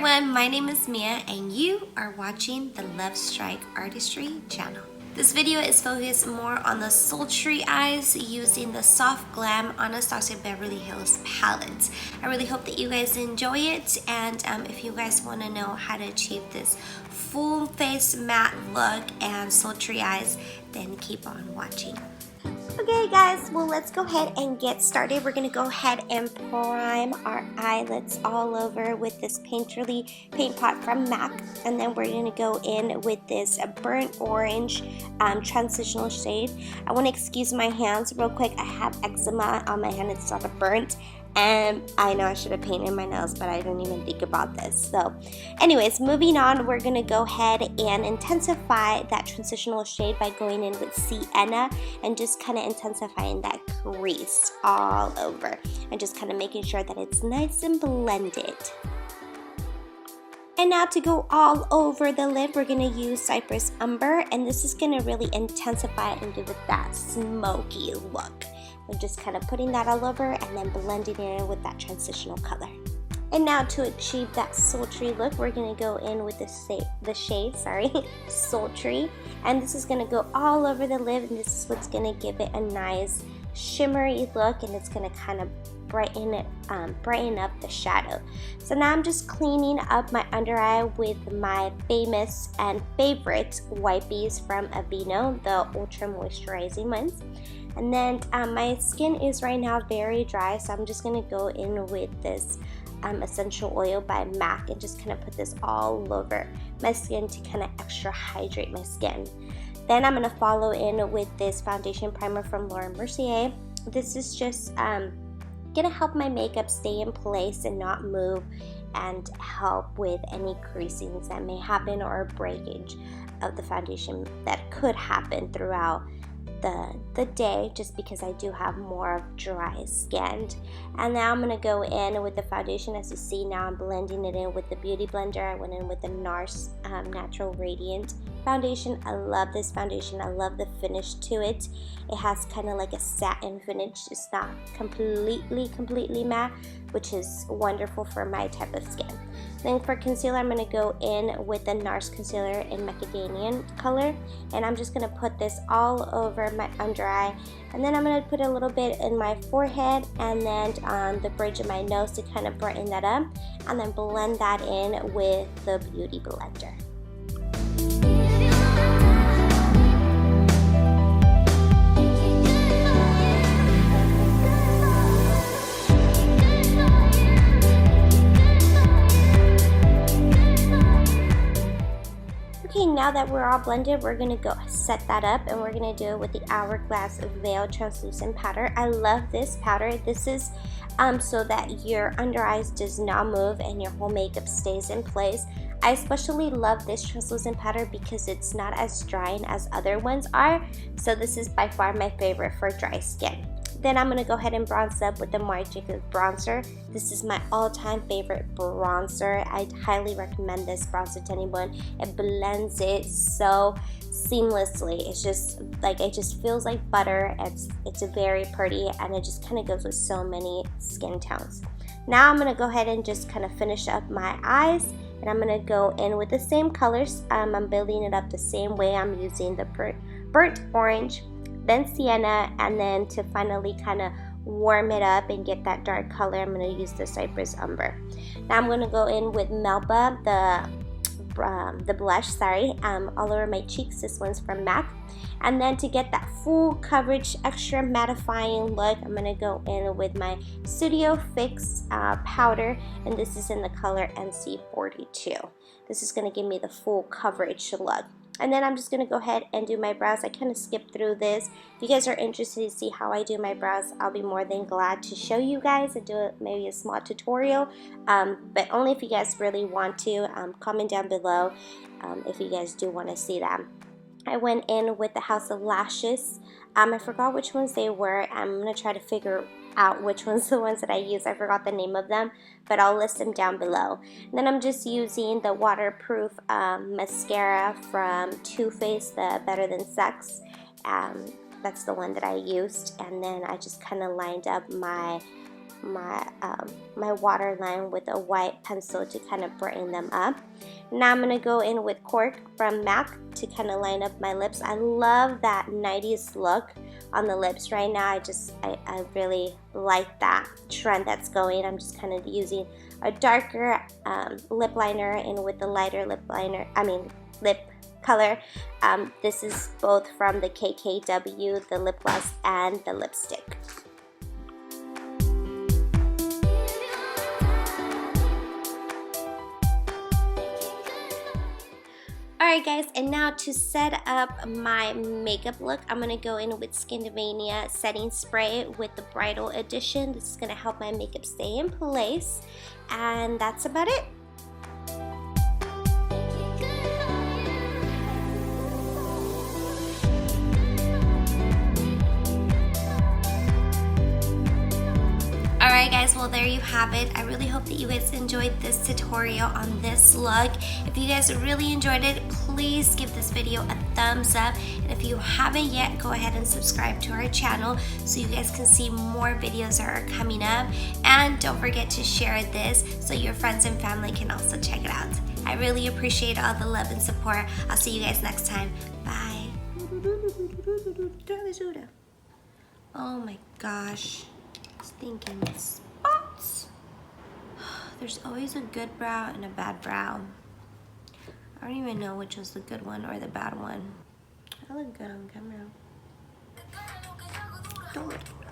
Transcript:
everyone, my name is Mia and you are watching the LoveStrikeArtistry channel. This video is focused more on the sultry eyes using the Soft Glam Anastasia Beverly Hills palette. I really hope that you guys enjoy it, and if you guys want to know how to achieve this full face matte look and sultry eyes, then keep on watching. Okay guys, well let's go ahead and get started. We're going to go ahead and prime our eyelids all over with this Painterly paint pot from MAC, and then we're going to go in with this burnt orange transitional shade. I want to excuse my hands real quick. I have eczema on my hand. It's sort of burnt, and I know I should have painted my nails, but I didn't even think about this. So anyways, moving on, we're going to go ahead and intensify that transitional shade by going in with Sienna and just kind of intensifying that crease all over and just kind of making sure that it's nice and blended. And now to go all over the lid, we're going to use Cypress Umber, and this is going to really intensify it and give it that smoky look. We're just kind of putting that all over and then blending it in with that transitional color. And now to achieve that sultry look, we're going to go in with the shade Sultry, and this is going to go all over the lid, and this is what's going to give it a nice shimmery look, and it's going to kind of brighten up the shadow. So now I'm just cleaning up my under eye with my famous and favorite wipes from Aveeno, the ultra moisturizing ones. And then my skin is right now very dry, so I'm just going to go in with this essential oil by MAC and just kind of put this all over my skin to kind of extra hydrate my skin. Then I'm going to follow in with this foundation primer from Mercier. This is just going to help my makeup stay in place and not move, and help with any creasings that may happen or breakage of the foundation that could happen throughout the day, just because I do have more dry skin. And now I'm going to go in with the foundation. As you see, now I'm blending it in with the Beauty Blender. I went in with the Nars Natural Radiant foundation. I love this foundation. I love the finish to it. It has kind of like a satin finish. It's not completely matte, which is wonderful for my type of skin. Then for concealer, I'm going to go in with the Nars concealer in macadamia color, and I'm just going to put this all over my under eye, and then I'm going to put a little bit in my forehead and then on the bridge of my nose to kind of brighten that up, and then blend that in with the Beauty Blender. Okay, now that we're all blended, we're going to go set that up, and we're going to do it with the Hourglass Veil Translucent Powder. I love this powder. This is so that your under eyes does not move and your whole makeup stays in place. I especially love this translucent powder because it's not as drying as other ones are, so this is by far my favorite for dry skin. Then I'm going to go ahead and bronze up with the Marc Jacobs bronzer. This is my all-time favorite bronzer. I highly recommend this bronzer to anyone. It blends it so seamlessly. It's just like, it just feels like butter. It's very pretty, and it just kind of goes with so many skin tones. Now I'm going to go ahead and just kind of finish up my eyes, and I'm going to go in with the same colors. I'm building it up the same way. I'm using the burnt orange, then sienna, and then to finally kind of warm it up and get that dark color, I'm going to use the Cypress Umber. Now I'm going to go in with Melba, the blush, all over my cheeks. This one's from MAC. And then to get that full coverage, extra mattifying look, I'm going to go in with my Studio Fix powder, and this is in the color NC42. This is going to give me the full coverage look. And then I'm just going to go ahead and do my brows. I kind of skipped through this. If you guys are interested to see how I do my brows, I'll be more than glad to show you guys and do maybe a small tutorial. But only if you guys really want to. Comment down below if you guys do want to see that. I went in with the House of Lashes. I forgot which ones they were. I'm going to try to figure out which ones the ones that I use. I forgot the name of them, but I'll list them down below. And then I'm just using the waterproof mascara from Too Faced, the Better Than Sex. That's the one that I used, and then I just kind of lined up my my my waterline with a white pencil to kind of brighten them up. Now I'm going to go in with Cork from MAC to kind of line up my lips. I love that 90s look on the lips right now. I really like that trend that's going. I'm just kind of using a darker lip liner in with the lighter lip color. This is both from the KKW, the lip gloss, and the lipstick. Alright guys, and now to set up my makeup look, I'm going to go in with Skindinavia setting spray with the Bridal edition. This is going to help my makeup stay in place, and that's about it. Alright guys, well there you have it. I really hope that you guys enjoyed this tutorial on this look. If you guys really enjoyed it, please give this video a thumbs up. And if you haven't yet, go ahead and subscribe to our channel so you guys can see more videos that are coming up. And don't forget to share this so your friends and family can also check it out. I really appreciate all the love and support. I'll see you guys next time. Bye. Oh my gosh. Thinking spots. There's always a good brow and a bad brow. I don't even know which was the good one or the bad one. I look good on camera. Don't look.